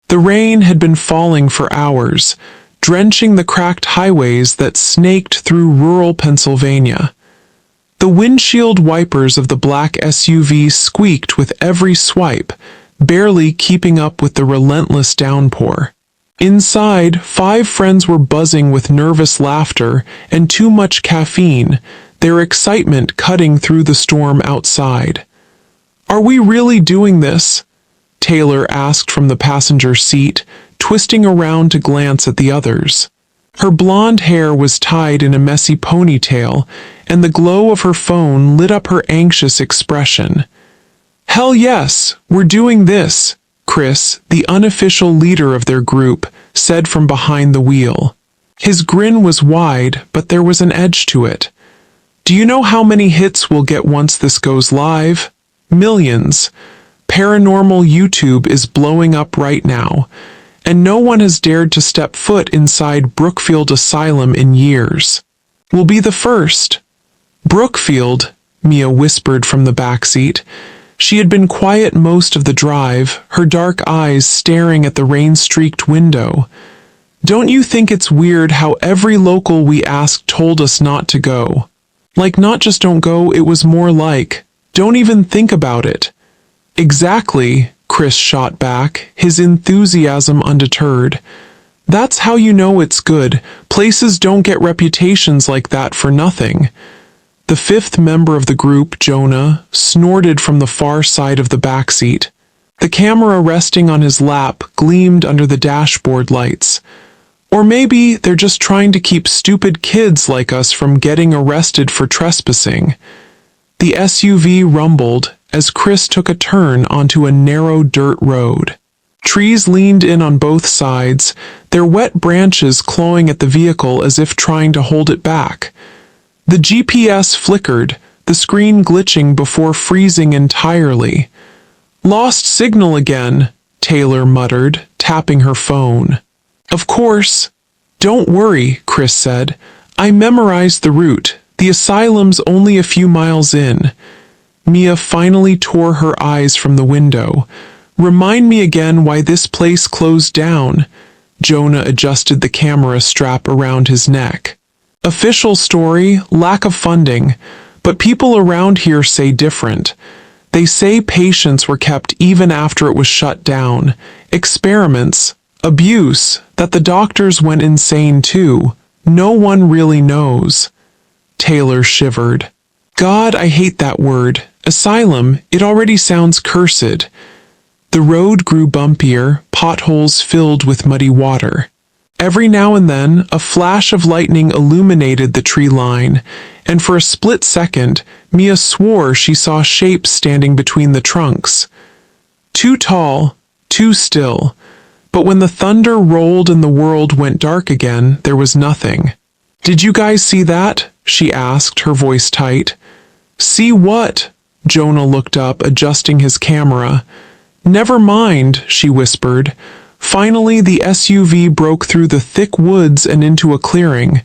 The rain had been falling for hours, drenching the cracked highways that snaked through rural Pennsylvania. The windshield wipers of the black SUV squeaked with every swipe, barely keeping up with the relentless downpour. Inside, 5 friends were buzzing with nervous laughter and too much caffeine, their excitement cutting through the storm outside. "Are we really doing this?" Taylor asked from the passenger seat, twisting around to glance at the others. Her blonde hair was tied in a messy ponytail, and the glow of her phone lit up her anxious expression. "Hell yes, we're doing this," Chris, the unofficial leader of their group, said from behind the wheel. His grin was wide, but there was an edge to it. "Do you know how many hits we'll get once this goes live? Millions. Paranormal YouTube is blowing up right now, and no one has dared to step foot inside Brookfield Asylum in years. We'll be the first." "Brookfield," Mia whispered from the backseat. She had been quiet most of the drive, her dark eyes staring at the rain-streaked window. "Don't you think it's weird how every local we asked told us not to go? Like, not just don't go, it was more like, don't even think about it." "Exactly," Chris shot back, his enthusiasm undeterred. "That's how you know it's good. Places don't get reputations like that for nothing." The 5th member of the group, Jonah, snorted from the far side of the backseat. The camera resting on his lap gleamed under the dashboard lights. "Or maybe they're just trying to keep stupid kids like us from getting arrested for trespassing." The SUV rumbled as Chris took a turn onto a narrow dirt road. Trees leaned in on both sides, their wet branches clawing at the vehicle as if trying to hold it back. The GPS flickered, the screen glitching before freezing entirely. "Lost signal again," Taylor muttered, tapping her phone. "Of course." "Don't worry," Chris said. "I memorized the route. The asylum's only a few miles in." Mia finally tore her eyes from the window. "Remind me again why this place closed down." Jonah adjusted the camera strap around his neck. "Official story, lack of funding, but people around here say different. They say patients were kept even after it was shut down. Experiments, abuse, that the doctors went insane too. No one really knows." Taylor shivered. "God, I hate that word. Asylum, it already sounds cursed." The road grew bumpier, potholes filled with muddy water. Every now and then, a flash of lightning illuminated the tree line, and for a split second, Mia swore she saw shapes standing between the trunks. Too tall, too still. But when the thunder rolled and the world went dark again, there was nothing. "Did you guys see that?" she asked, her voice tight. "See what?" Jonah looked up, adjusting his camera. "Never mind," she whispered. Finally, the SUV broke through the thick woods and into a clearing.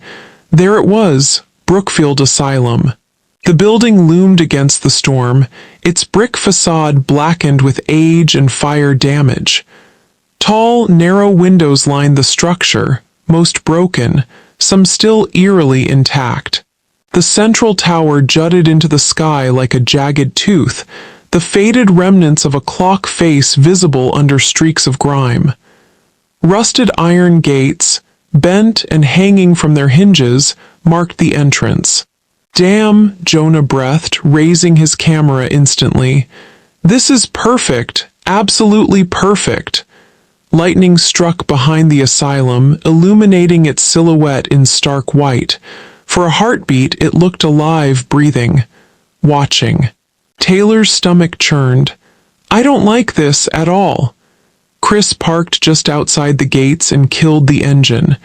There it was, Brookfield Asylum. The building loomed against the storm, its brick facade blackened with age and fire damage. Tall, narrow windows lined the structure, most broken, some still eerily intact. The central tower jutted into the sky like a jagged tooth, the faded remnants of a clock face visible under streaks of grime. Rusted iron gates, bent and hanging from their hinges, marked the entrance. "Damn," Jonah breathed, raising his camera instantly. "This is perfect, absolutely perfect." Lightning struck behind the asylum, illuminating its silhouette in stark white. For a heartbeat, it looked alive, breathing, watching. Taylor's stomach churned. "I don't like this at all." Chris parked just outside the gates and killed the engine.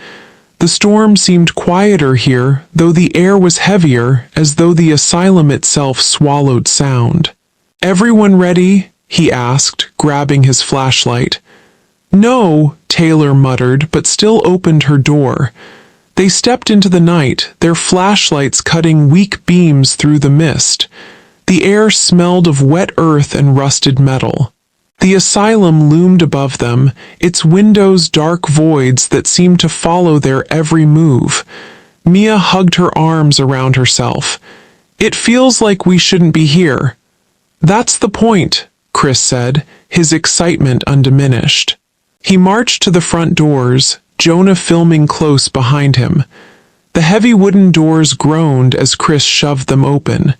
The storm seemed quieter here, though the air was heavier, as though the asylum itself swallowed sound. "Everyone ready?" he asked, grabbing his flashlight. "No," Taylor muttered, but still opened her door. They stepped into the night, their flashlights cutting weak beams through the mist. The air smelled of wet earth and rusted metal. The asylum loomed above them, its windows dark voids that seemed to follow their every move. Mia hugged her arms around herself. "It feels like we shouldn't be here." "That's the point," Chris said, his excitement undiminished. He marched to the front doors, Jonah filming close behind him. The heavy wooden doors groaned as Chris shoved them open.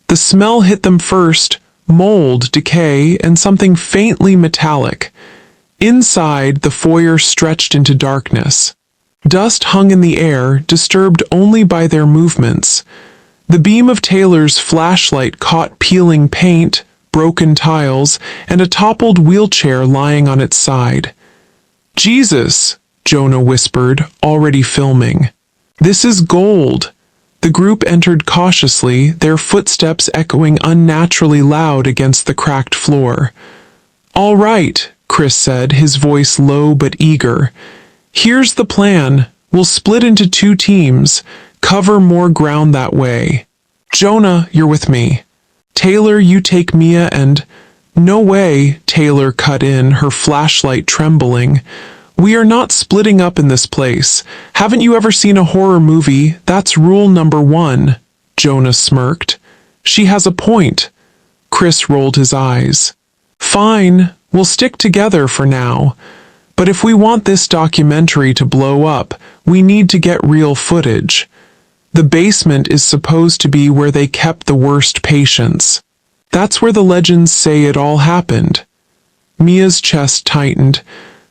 The smell hit them first, mold, decay, and something faintly metallic. Inside, the foyer stretched into darkness. Dust hung in the air, disturbed only by their movements. The beam of Taylor's flashlight caught peeling paint, broken tiles, and a toppled wheelchair lying on its side. "Jesus," Jonah whispered, already filming. "This is gold." The group entered cautiously, their footsteps echoing unnaturally loud against the cracked floor. "All right," Chris said, his voice low but eager. "Here's the plan. We'll split into 2 teams, cover more ground that way. Jonah, you're with me. Taylor, you take Mia and—" "No way," Taylor cut in, her flashlight trembling. "We are not splitting up in this place. Haven't you ever seen a horror movie? That's rule number 1. Jonah smirked. "She has a point." Chris rolled his eyes. "Fine, we'll stick together for now. But if we want this documentary to blow up, we need to get real footage. The basement is supposed to be where they kept the worst patients. That's where the legends say it all happened." Mia's chest tightened.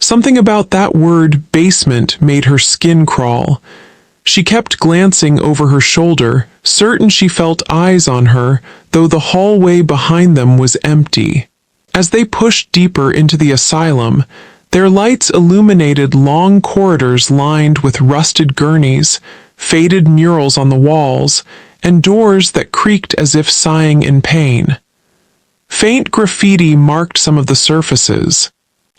Something about that word basement made her skin crawl. She kept glancing over her shoulder, certain she felt eyes on her, though the hallway behind them was empty. As they pushed deeper into the asylum, their lights illuminated long corridors lined with rusted gurneys, faded murals on the walls, and doors that creaked as if sighing in pain. Faint graffiti marked some of the surfaces.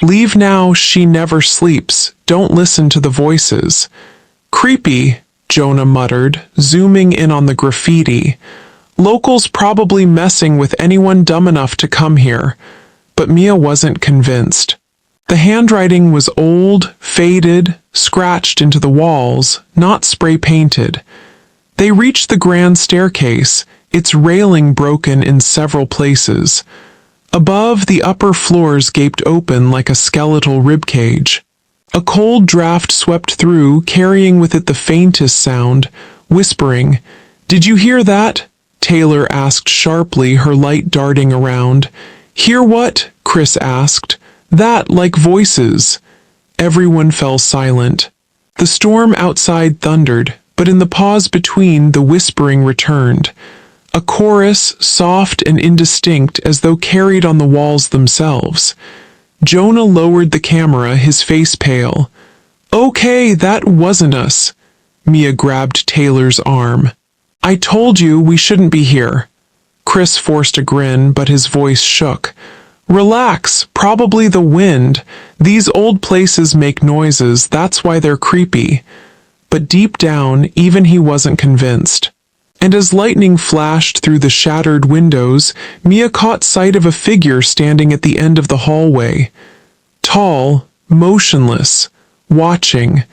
"Leave now, she never sleeps. Don't listen to the voices." "Creepy," Jonah muttered, zooming in on the graffiti. "Locals probably messing with anyone dumb enough to come here." But Mia wasn't convinced. The handwriting was old, faded, scratched into the walls, not spray-painted. They reached the grand staircase, its railing broken in several places. Above, the upper floors gaped open like a skeletal ribcage. A cold draft swept through, carrying with it the faintest sound, whispering. "Did you hear that?" Taylor asked sharply, her light darting around. "Hear what?" Chris asked. "That, like voices." Everyone fell silent. The storm outside thundered, but in the pause between, the whispering returned. A chorus, soft and indistinct as though carried on the walls themselves. Jonah lowered the camera, his face pale. "Okay, that wasn't us." Mia grabbed Taylor's arm. "I told you we shouldn't be here." Chris forced a grin, but his voice shook. "Relax, probably the wind. These old places make noises, that's why they're creepy." But deep down, even he wasn't convinced. And as lightning flashed through the shattered windows, Mia caught sight of a figure standing at the end of the hallway. Tall, motionless, watching.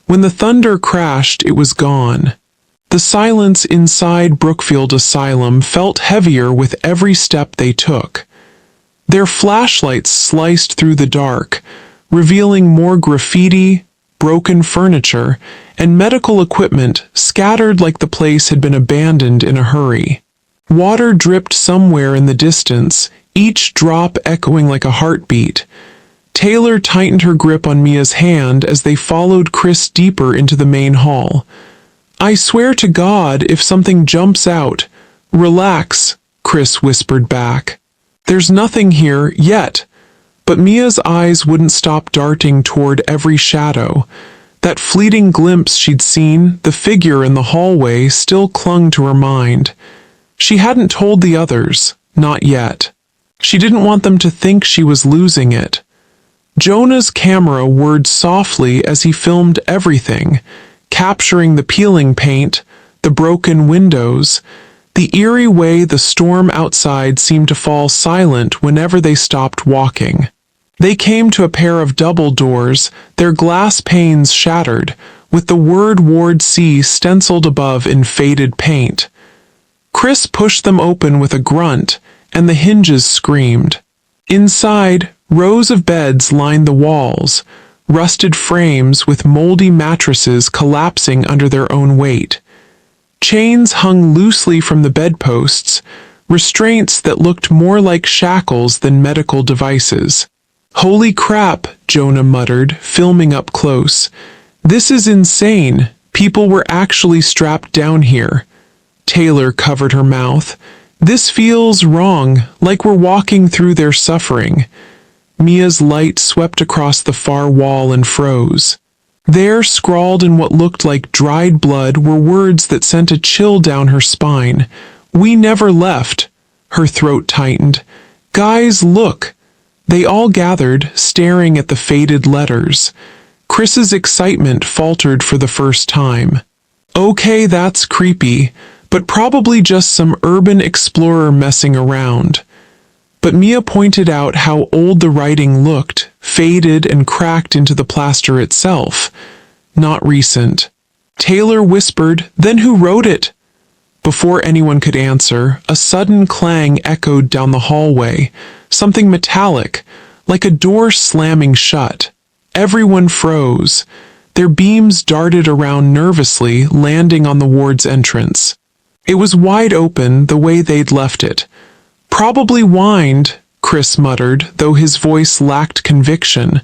When the thunder crashed, it was gone. The silence inside Brookfield Asylum felt heavier with every step they took. Their flashlights sliced through the dark, revealing more graffiti, broken furniture, and medical equipment scattered like the place had been abandoned in a hurry. Water dripped somewhere in the distance, each drop echoing like a heartbeat. Taylor tightened her grip on Mia's hand as they followed Chris deeper into the main hall. "I swear to God, if something jumps out—" "Relax," Chris whispered back. "There's nothing here, yet." But Mia's eyes wouldn't stop darting toward every shadow. That fleeting glimpse she'd seen, the figure in the hallway, still clung to her mind. She hadn't told the others, not yet. She didn't want them to think she was losing it. Jonah's camera whirred softly as he filmed everything, capturing the peeling paint, the broken windows, The eerie way the storm outside seemed to fall silent whenever they stopped walking. They came to a pair of double doors, their glass panes shattered, with the word Ward C stenciled above in faded paint. Chris pushed them open with a grunt, and the hinges screamed. Inside, rows of beds lined the walls, rusted frames with moldy mattresses collapsing under their own weight. Chains hung loosely from the bedposts, restraints that looked more like shackles than medical devices. "Holy crap," Jonah muttered, filming up close. "This is insane. People were actually strapped down here." Taylor covered her mouth. "This feels wrong, like we're walking through their suffering." Mia's light swept across the far wall and froze. There, scrawled in what looked like dried blood, were words that sent a chill down her spine. "We never left." Her throat tightened. "Guys, look." They all gathered, staring at the faded letters. Chris's excitement faltered for the first time. "Okay, that's creepy, but probably just some urban explorer messing around." But Mia pointed out how old the writing looked, faded and cracked into the plaster itself. Not recent. Taylor whispered, "Then who wrote it?" Before anyone could answer, a sudden clang echoed down the hallway, something metallic, like a door slamming shut. Everyone froze. Their beams darted around nervously, landing on the ward's entrance. It was wide open the way they'd left it. "Probably wind," Chris muttered, though his voice lacked conviction.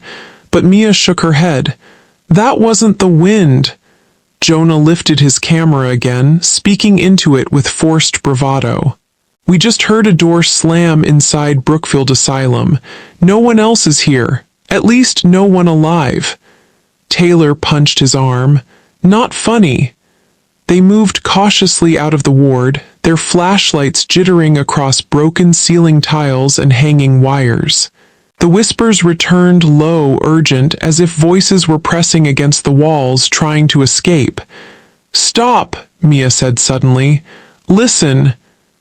But Mia shook her head. "That wasn't the wind." Jonah lifted his camera again, speaking into it with forced bravado. "We just heard a door slam inside Brookfield Asylum. No one else is here. At least no one alive." Taylor punched his arm. "Not funny." They moved cautiously out of the ward, their flashlights jittering across broken ceiling tiles and hanging wires. The whispers returned low, urgent, as if voices were pressing against the walls, trying to escape. "Stop," Mia said suddenly. "Listen."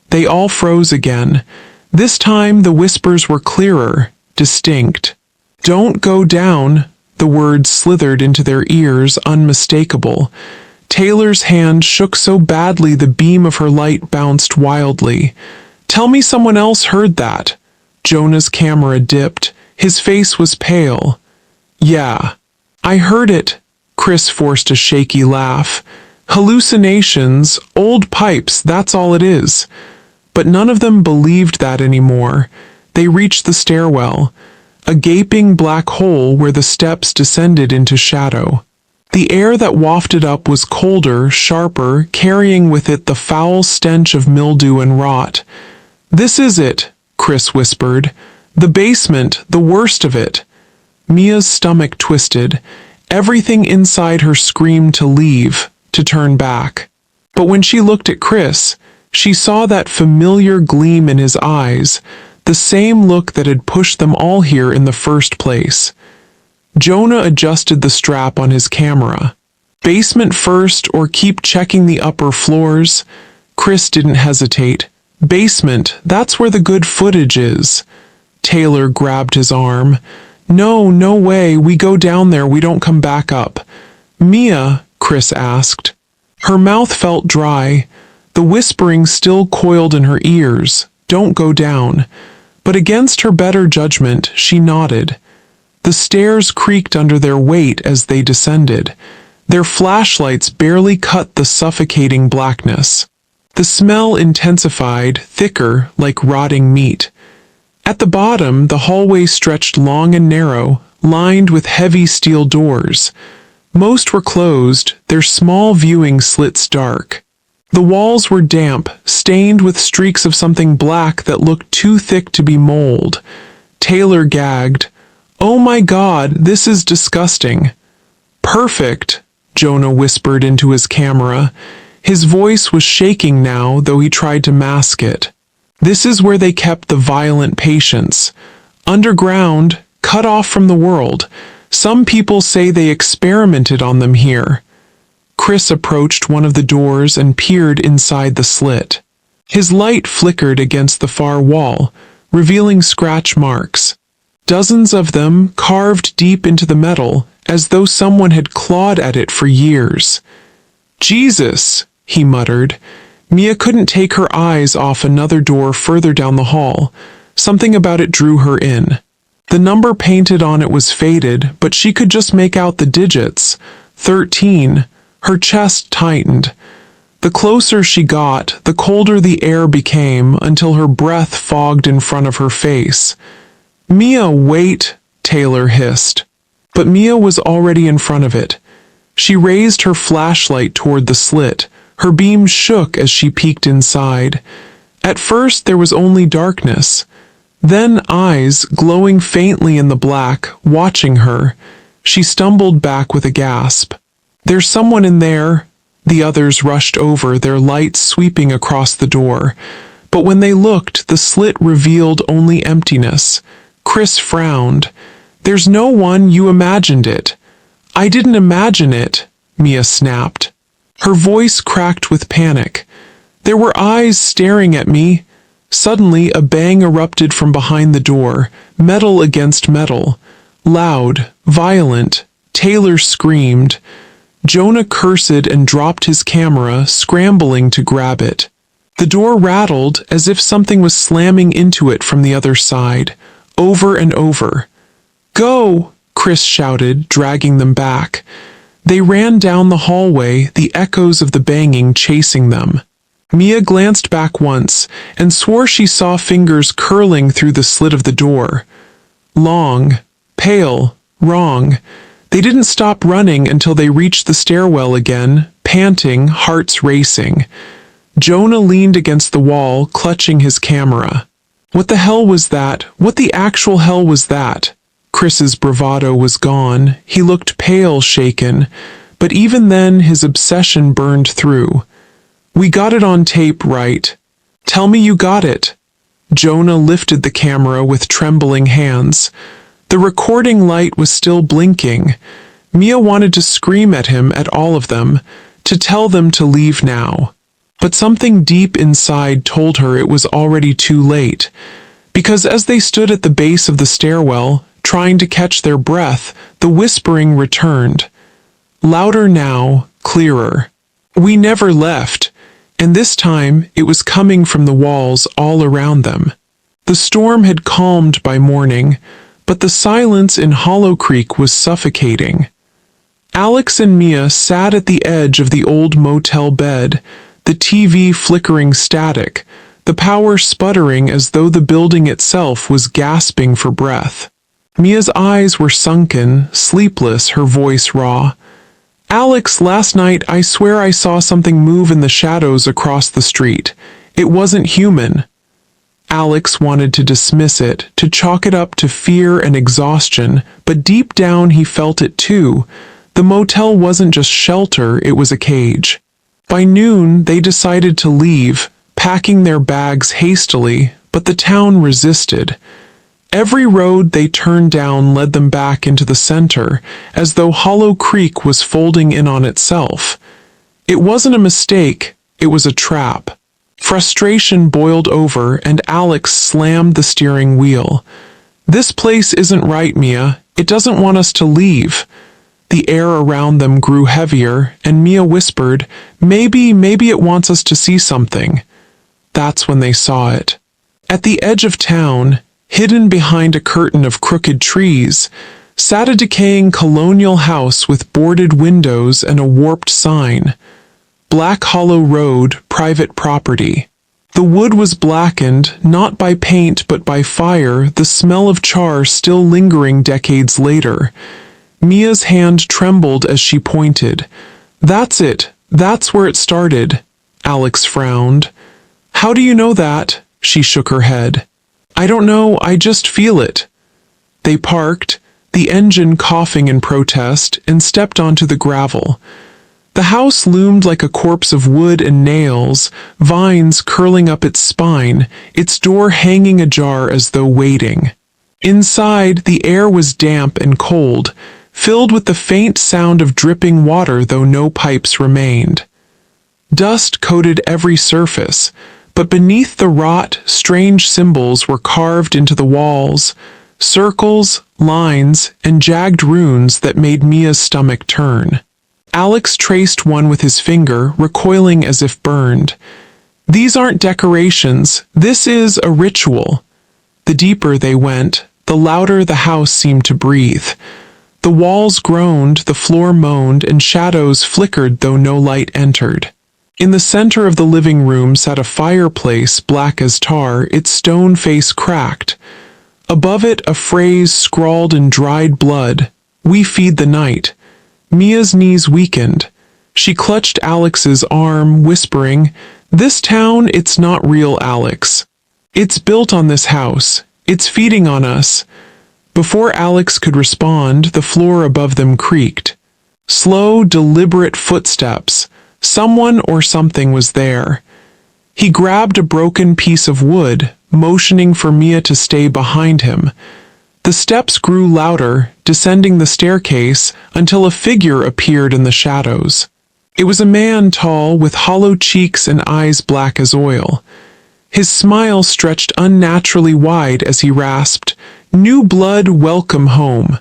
They all froze again. This time the whispers were clearer, distinct. "Don't go down." The words slithered into their ears, unmistakable. Taylor's hand shook so badly the beam of her light bounced wildly. "Tell me someone else heard that." Jonah's camera dipped. His face was pale. "Yeah, I heard it." Chris forced a shaky laugh. "Hallucinations, old pipes, that's all it is." But none of them believed that anymore. They reached the stairwell, a gaping black hole where the steps descended into shadow. The air that wafted up was colder, sharper, carrying with it the foul stench of mildew and rot. "This is it," Chris whispered. "The basement, the worst of it." Mia's stomach twisted. Everything inside her screamed to leave, to turn back. But when she looked at Chris, she saw that familiar gleam in his eyes, the same look that had pushed them all here in the first place. Jonah adjusted the strap on his camera. "Basement first, or keep checking the upper floors?" Chris didn't hesitate. "Basement, that's where the good footage is." Taylor grabbed his arm. "No, no way, we go down there, we don't come back up." "Mia?" Chris asked. Her mouth felt dry. The whispering still coiled in her ears. "Don't go down." But against her better judgment, she nodded. The stairs creaked under their weight as they descended. Their flashlights barely cut the suffocating blackness. The smell intensified, thicker, like rotting meat. At the bottom, the hallway stretched long and narrow, lined with heavy steel doors. Most were closed, their small viewing slits dark. The walls were damp, stained with streaks of something black that looked too thick to be mold. Taylor gagged. "Oh my God, this is disgusting." "Perfect," Jonah whispered into his camera. His voice was shaking now, though he tried to mask it. "This is where they kept the violent patients. Underground, cut off from the world. Some people say they experimented on them here." Chris approached one of the doors and peered inside the slit. His light flickered against the far wall, revealing scratch marks. Dozens of them carved deep into the metal, as though someone had clawed at it for years. "Jesus!" he muttered. Mia couldn't take her eyes off another door further down the hall. Something about it drew her in. The number painted on it was faded, but she could just make out the digits. 13. Her chest tightened. The closer she got, the colder the air became until her breath fogged in front of her face. "Mia, wait," Taylor hissed. But Mia was already in front of it. She raised her flashlight toward the slit. Her beam shook as she peeked inside. At first there was only darkness. Then eyes, glowing faintly in the black, watching her. She stumbled back with a gasp. "There's someone in there." The others rushed over, their lights sweeping across the door. But when they looked, the slit revealed only emptiness. Chris frowned. "There's no one, you imagined it." "I didn't imagine it," Mia snapped. Her voice cracked with panic. "There were eyes staring at me." Suddenly, a bang erupted from behind the door, metal against metal. Loud, violent, Taylor screamed. Jonah cursed and dropped his camera, scrambling to grab it. The door rattled as if something was slamming into it from the other side, over and over. "Go!" Chris shouted, dragging them back. They ran down the hallway, the echoes of the banging chasing them. Mia glanced back once and swore she saw fingers curling through the slit of the door. Long, pale, wrong. They didn't stop running until they reached the stairwell again, panting, hearts racing. Jonah leaned against the wall, clutching his camera. What the hell was that? What the actual hell was that? Chris's bravado was gone. He looked pale, shaken, but even then his obsession burned through. "We got it on tape, right? Tell me you got it." Jonah lifted the camera with trembling hands. The recording light was still blinking. Mia wanted to scream at him, at all of them, to tell them to leave now. But something deep inside told her it was already too late. Because as they stood at the base of the stairwell, trying to catch their breath, the whispering returned. Louder now, clearer. "We never left." And this time it was coming from the walls all around them. The storm had calmed by morning, but the silence in Hollow Creek was suffocating. Alex and Mia sat at the edge of the old motel bed, the TV flickering static, the power sputtering as though the building itself was gasping for breath. Mia's eyes were sunken, sleepless, her voice raw. "Alex, last night I swear I saw something move in the shadows across the street. It wasn't human." Alex wanted to dismiss it, to chalk it up to fear and exhaustion, but deep down he felt it too. The motel wasn't just shelter, it was a cage. By noon, they decided to leave, packing their bags hastily, but the town resisted. Every road they turned down led them back into the center, as though Hollow Creek was folding in on itself. It wasn't a mistake, it was a trap. Frustration boiled over, and Alex slammed the steering wheel. "This place isn't right, Mia. It doesn't want us to leave." The air around them grew heavier, and Mia whispered, maybe it wants us to see something." That's when they saw it. At the edge of town, hidden behind a curtain of crooked trees, sat a decaying colonial house with boarded windows and a warped sign. Black Hollow Road, private property. The wood was blackened, not by paint but by fire, the smell of char still lingering decades later. Mia's hand trembled as she pointed. "That's it. That's where it started." Alex frowned. "How do you know that?" She shook her head. "I don't know, I just feel it." They parked, the engine coughing in protest, and stepped onto the gravel. The house loomed like a corpse of wood and nails, vines curling up its spine, its door hanging ajar as though waiting. Inside, the air was damp and cold, filled with the faint sound of dripping water though no pipes remained. Dust coated every surface, but beneath the rot, strange symbols were carved into the walls, circles, lines, and jagged runes that made Mia's stomach turn. Alex traced one with his finger, recoiling as if burned. "These aren't decorations, this is a ritual." The deeper they went, the louder the house seemed to breathe. The walls groaned, the floor moaned, and shadows flickered though no light entered. In the center of the living room sat a fireplace, black as tar, its stone face cracked. Above it, a phrase scrawled in dried blood, "We feed the night." Mia's knees weakened. She clutched Alex's arm, whispering, "This town, it's not real, Alex. It's built on this house. It's feeding on us." Before Alex could respond, the floor above them creaked. Slow, deliberate footsteps. Someone or something was there. He grabbed a broken piece of wood, motioning for Mia to stay behind him. The steps grew louder, descending the staircase until a figure appeared in the shadows. It was a man tall, with hollow cheeks and eyes black as oil. His smile stretched unnaturally wide as he rasped, "New blood, welcome home."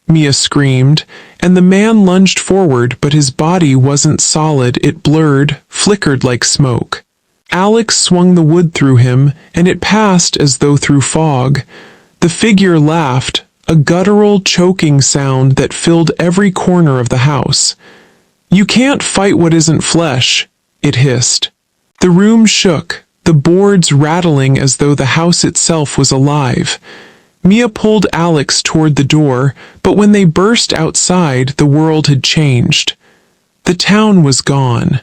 Mia screamed, and the man lunged forward, but his body wasn't solid, it blurred, flickered like smoke. Alex swung the wood through him, and it passed as though through fog. The figure laughed, a guttural, choking sound that filled every corner of the house. "You can't fight what isn't flesh," it hissed. The room shook, the boards rattling as though the house itself was alive. Mia pulled Alex toward the door, but when they burst outside, the world had changed. The town was gone.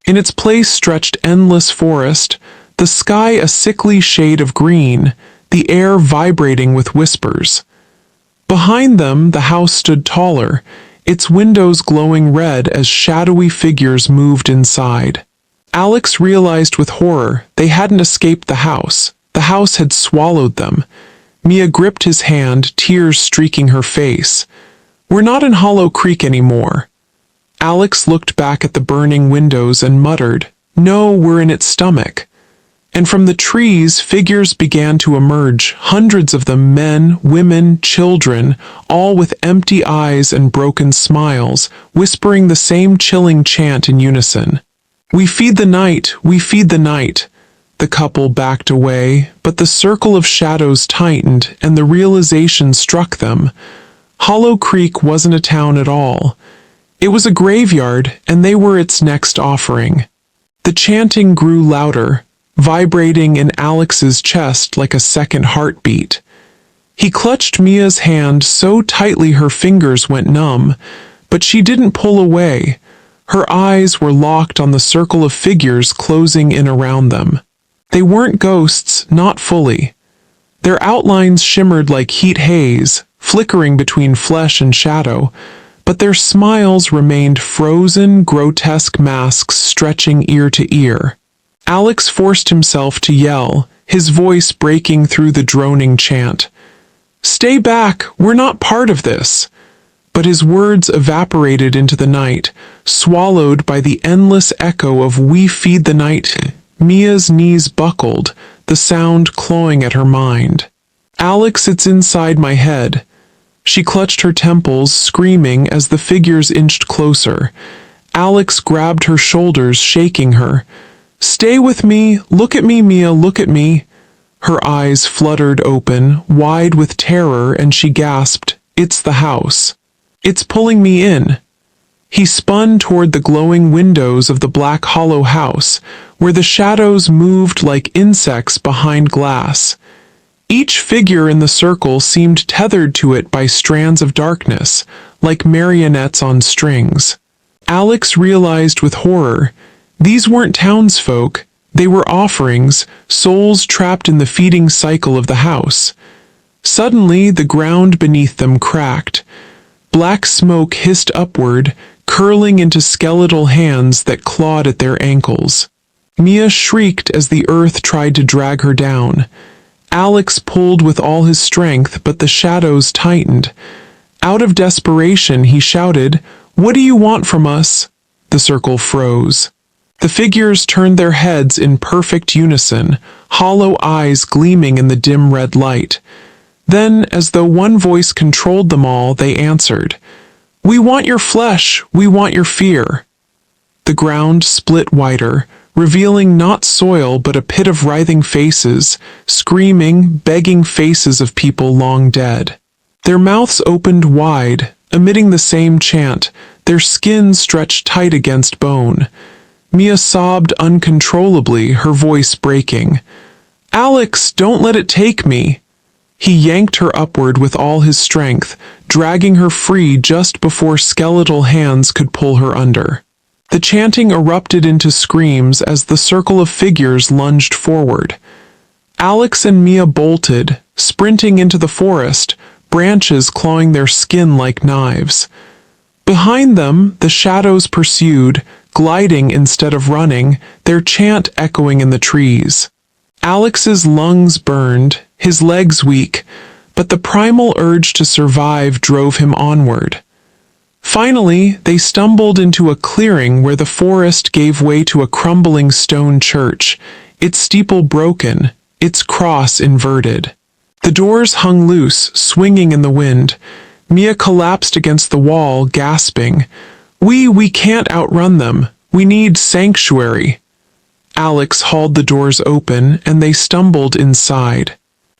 In its place stretched endless forest, the sky a sickly shade of green, the air vibrating with whispers. Behind them, the house stood taller, its windows glowing red as shadowy figures moved inside. Alex realized with horror they hadn't escaped the house. The house had swallowed them. Mia gripped his hand, tears streaking her face. "We're not in Hollow Creek anymore." Alex looked back at the burning windows and muttered, "No, we're in its stomach." And from the trees, figures began to emerge, hundreds of them, men, women, children, all with empty eyes and broken smiles, whispering the same chilling chant in unison. "We feed the night, we feed the night." The couple backed away, but the circle of shadows tightened, and the realization struck them. Hollow Creek wasn't a town at all. It was a graveyard, and they were its next offering. The chanting grew louder, vibrating in Alex's chest like a second heartbeat. He clutched Mia's hand so tightly her fingers went numb, but she didn't pull away. Her eyes were locked on the circle of figures closing in around them. They weren't ghosts, not fully. Their outlines shimmered like heat haze, flickering between flesh and shadow, but their smiles remained frozen, grotesque masks stretching ear to ear. Alex forced himself to yell, his voice breaking through the droning chant. "Stay back, we're not part of this." But his words evaporated into the night, swallowed by the endless echo of "We feed the night." Mia's knees buckled, the sound clawing at her mind. "Alex, it's inside my head." She clutched her temples, screaming as the figures inched closer. Alex grabbed her shoulders, shaking her. "Stay with me, look at me, Mia, look at me." Her eyes fluttered open, wide with terror, and she gasped, "It's the house. It's pulling me in." He spun toward the glowing windows of the black hollow house, where the shadows moved like insects behind glass. Each figure in the circle seemed tethered to it by strands of darkness, like marionettes on strings. Alex realized with horror, these weren't townsfolk, they were offerings, souls trapped in the feeding cycle of the house. Suddenly, the ground beneath them cracked. Black smoke hissed upward, curling into skeletal hands that clawed at their ankles. Mia shrieked as the earth tried to drag her down. Alex pulled with all his strength, but the shadows tightened. Out of desperation, he shouted, "What do you want from us?" The circle froze. The figures turned their heads in perfect unison, hollow eyes gleaming in the dim red light. Then, as though one voice controlled them all, they answered, "We want your flesh, we want your fear." The ground split wider, revealing not soil but a pit of writhing faces, screaming, begging faces of people long dead. Their mouths opened wide, emitting the same chant, their skin stretched tight against bone. Mia sobbed uncontrollably, her voice breaking. "Alex, don't let it take me!" He yanked her upward with all his strength, dragging her free just before skeletal hands could pull her under. The chanting erupted into screams as the circle of figures lunged forward. Alex and Mia bolted, sprinting into the forest, branches clawing their skin like knives. Behind them, the shadows pursued, gliding instead of running, their chant echoing in the trees. Alex's lungs burned, his legs weak, but the primal urge to survive drove him onward. Finally, they stumbled into a clearing where the forest gave way to a crumbling stone church, its steeple broken, its cross inverted. The doors hung loose, swinging in the wind. Mia collapsed against the wall, gasping, We can't outrun them. We need sanctuary." Alex hauled the doors open, and they stumbled inside.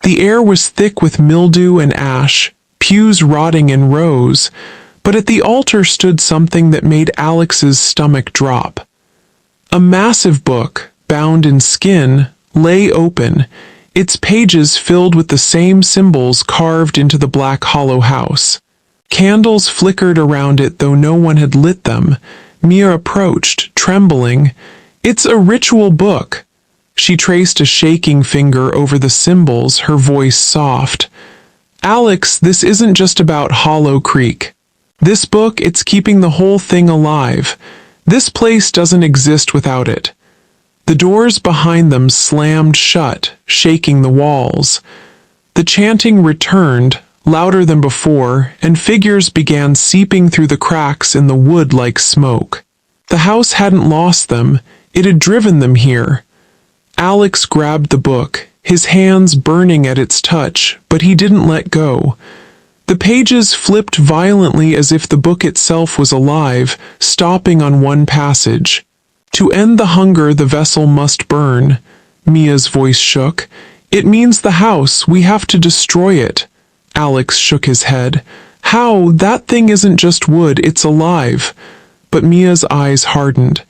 The air was thick with mildew and ash, pews rotting in rows, but at the altar stood something that made Alex's stomach drop. A massive book, bound in skin, lay open, its pages filled with the same symbols carved into the black hollow house. Candles flickered around it, though no one had lit them. Mia approached, trembling. "It's a ritual book." She traced a shaking finger over the symbols, her voice soft. "Alex, this isn't just about Hollow Creek. This book, it's keeping the whole thing alive. This place doesn't exist without it." The doors behind them slammed shut, shaking the walls. The chanting returned, louder than before, and figures began seeping through the cracks in the wood like smoke. The house hadn't lost them, it had driven them here. Alex grabbed the book, his hands burning at its touch, but he didn't let go. The pages flipped violently as if the book itself was alive, stopping on one passage. "To end the hunger, the vessel must burn." Mia's voice shook. "It means the house, we have to destroy it." Alex shook his head. "How? That thing isn't just wood, it's alive." But Mia's eyes hardened.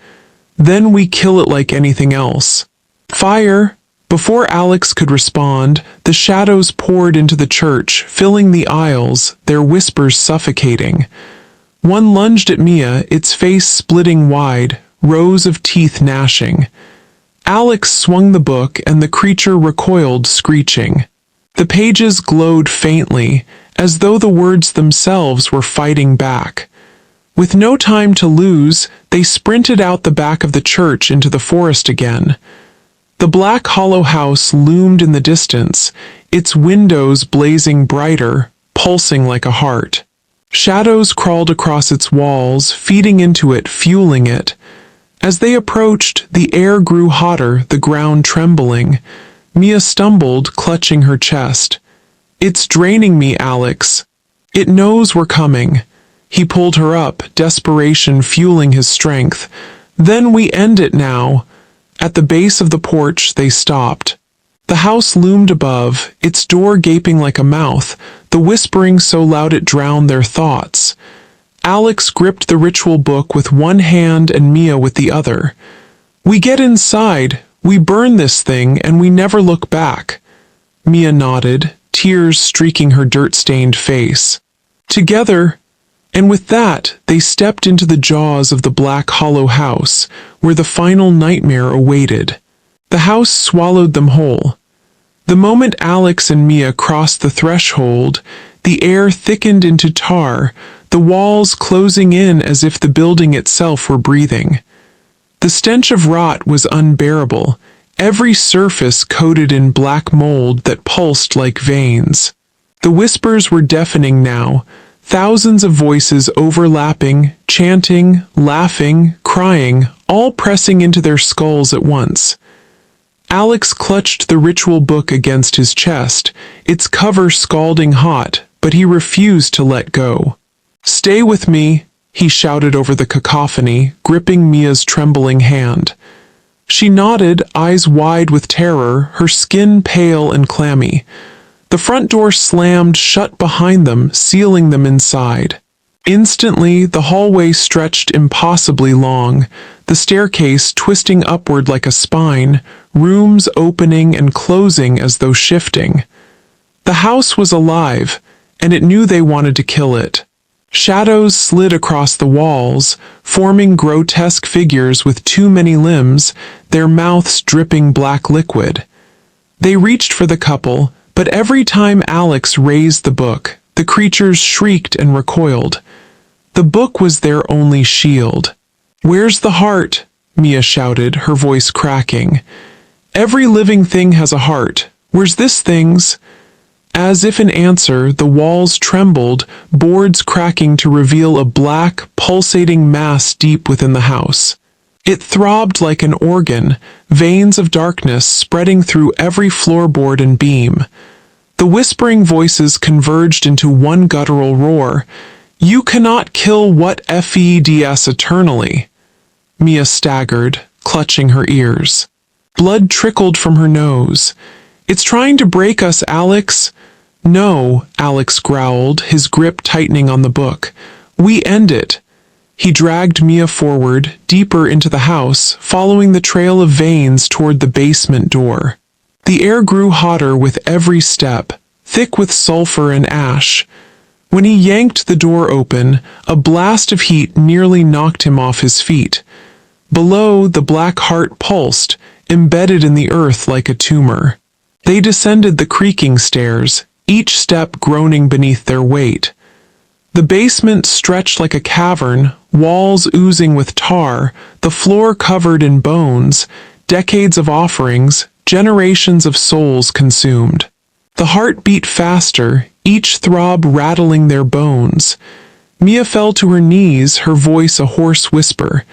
"Then we kill it like anything else." "Fire!" Before Alex could respond, the shadows poured into the church, filling the aisles, their whispers suffocating. One lunged at Mia, its face splitting wide, rows of teeth gnashing. Alex swung the book, and the creature recoiled, screeching. The pages glowed faintly, as though the words themselves were fighting back. With no time to lose, they sprinted out the back of the church into the forest again. The black hollow house loomed in the distance, its windows blazing brighter, pulsing like a heart. Shadows crawled across its walls, feeding into it, fueling it. As they approached, the air grew hotter, the ground trembling. Mia stumbled, clutching her chest. "It's draining me, Alex." "It knows we're coming." He pulled her up, desperation fueling his strength. "Then we end it now." At the base of the porch, they stopped. The house loomed above, its door gaping like a mouth, the whispering so loud it drowned their thoughts. Alex gripped the ritual book with one hand and Mia with the other. "We get inside, we burn this thing, and we never look back." Mia nodded, tears streaking her dirt-stained face. "Together," and with that, they stepped into the jaws of the black hollow house, where the final nightmare awaited. The house swallowed them whole. The moment Alex and Mia crossed the threshold, the air thickened into tar, the walls closing in as if the building itself were breathing. The stench of rot was unbearable, every surface coated in black mold that pulsed like veins. The whispers were deafening now, thousands of voices overlapping, chanting, laughing, crying, all pressing into their skulls at once. Alex clutched the ritual book against his chest, its cover scalding hot, but he refused to let go. "Stay with me," he shouted over the cacophony, gripping Mia's trembling hand. She nodded, eyes wide with terror, her skin pale and clammy. The front door slammed shut behind them, sealing them inside. Instantly, the hallway stretched impossibly long, the staircase twisting upward like a spine, rooms opening and closing as though shifting. The house was alive, and it knew they wanted to kill it. Shadows slid across the walls, forming grotesque figures with too many limbs, their mouths dripping black liquid. They reached for the couple, but every time Alex raised the book, the creatures shrieked and recoiled. The book was their only shield. "Where's the heart?" Mia shouted, her voice cracking. "Every living thing has a heart. Where's this thing's?" As if in answer, the walls trembled, boards cracking to reveal a black, pulsating mass deep within the house. It throbbed like an organ, veins of darkness spreading through every floorboard and beam. The whispering voices converged into one guttural roar. "You cannot kill what feeds eternally." Mia staggered, clutching her ears. Blood trickled from her nose. "It's trying to break us, Alex." "No," Alex growled, his grip tightening on the book. "We end it." He dragged Mia forward, deeper into the house, following the trail of veins toward the basement door. The air grew hotter with every step, thick with sulfur and ash. When he yanked the door open, a blast of heat nearly knocked him off his feet. Below, the black heart pulsed, embedded in the earth like a tumor. They descended the creaking stairs, each step groaning beneath their weight. The basement stretched like a cavern, walls oozing with tar, the floor covered in bones, decades of offerings, generations of souls consumed. The heart beat faster, each throb rattling their bones. Mia fell to her knees, her voice a hoarse whisper.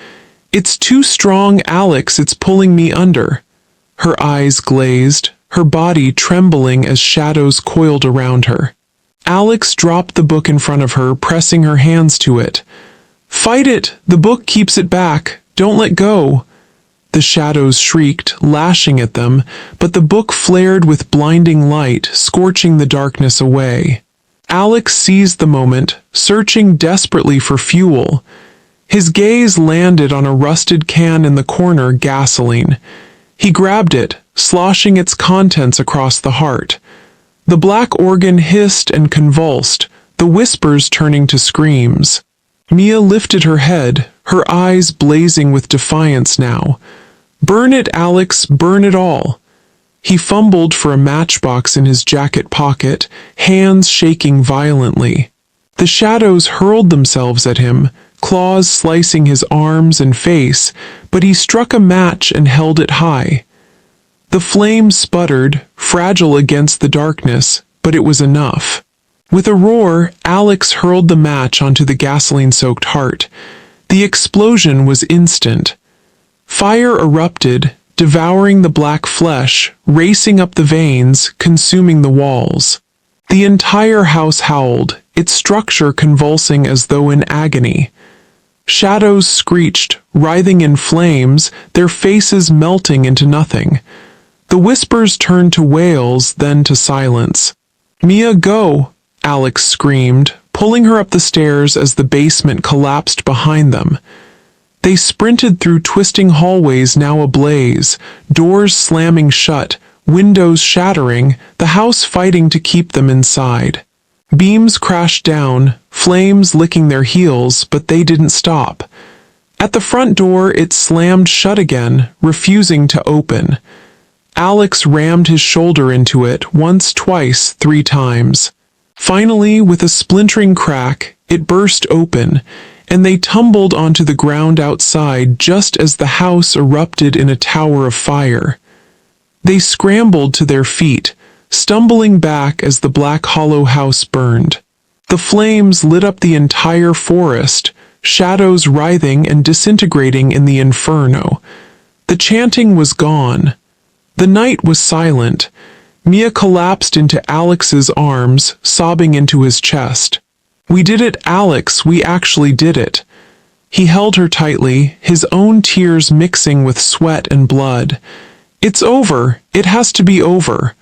"It's too strong, Alex, it's pulling me under." Her eyes glazed, her body trembling as shadows coiled around her. Alex dropped the book in front of her, pressing her hands to it. "Fight it! The book keeps it back! Don't let go!" The shadows shrieked, lashing at them, but the book flared with blinding light, scorching the darkness away. Alex seized the moment, searching desperately for fuel. His gaze landed on a rusted can in the corner, gasoline. He grabbed it, sloshing its contents across the heart. The black organ hissed and convulsed, the whispers turning to screams. Mia lifted her head, her eyes blazing with defiance now. "Burn it, Alex, burn it all." He fumbled for a matchbox in his jacket pocket, hands shaking violently. The shadows hurled themselves at him, claws slicing his arms and face, but he struck a match and held it high. The flame sputtered, fragile against the darkness, but it was enough. With a roar, Alex hurled the match onto the gasoline-soaked heart. The explosion was instant. Fire erupted, devouring the black flesh, racing up the veins, consuming the walls. The entire house howled, its structure convulsing as though in agony. Shadows screeched, writhing in flames, their faces melting into nothing. The whispers turned to wails, then to silence. "Mia, go!" Alex screamed, pulling her up the stairs as the basement collapsed behind them. They sprinted through twisting hallways now ablaze, doors slamming shut, windows shattering, the house fighting to keep them inside. Beams crashed down, flames licking their heels, but they didn't stop. At the front door, it slammed shut again, refusing to open. Alex rammed his shoulder into it once, twice, 3 times. Finally, with a splintering crack, it burst open, and they tumbled onto the ground outside just as the house erupted in a tower of fire. They scrambled to their feet, stumbling back as the black hollow house burned. The flames lit up the entire forest, shadows writhing and disintegrating in the inferno. The chanting was gone. The night was silent. Mia collapsed into Alex's arms, sobbing into his chest. "We did it, Alex, we actually did it." He held her tightly, his own tears mixing with sweat and blood. "It's over. It has to be over."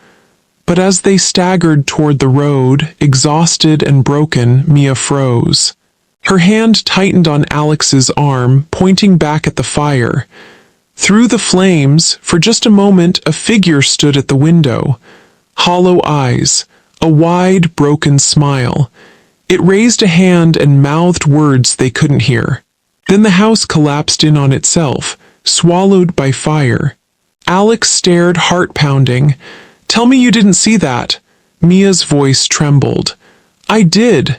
But as they staggered toward the road, exhausted and broken, Mia froze. Her hand tightened on Alex's arm, pointing back at the fire. Through the flames, for just a moment, a figure stood at the window. Hollow eyes, a wide, broken smile. It raised a hand and mouthed words they couldn't hear. Then the house collapsed in on itself, swallowed by fire. Alex stared, heart-pounding. "Tell me you didn't see that." Mia's voice trembled. "I did."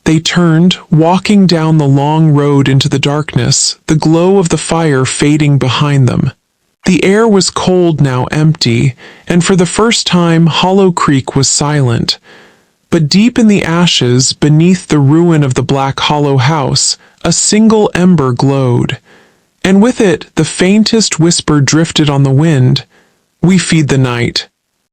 They turned, walking down the long road into the darkness, the glow of the fire fading behind them. The air was cold now, empty, and for the first time Hollow Creek was silent. But deep in the ashes, beneath the ruin of the Black Hollow house, a single ember glowed. And with it, the faintest whisper drifted on the wind. "We feed the night."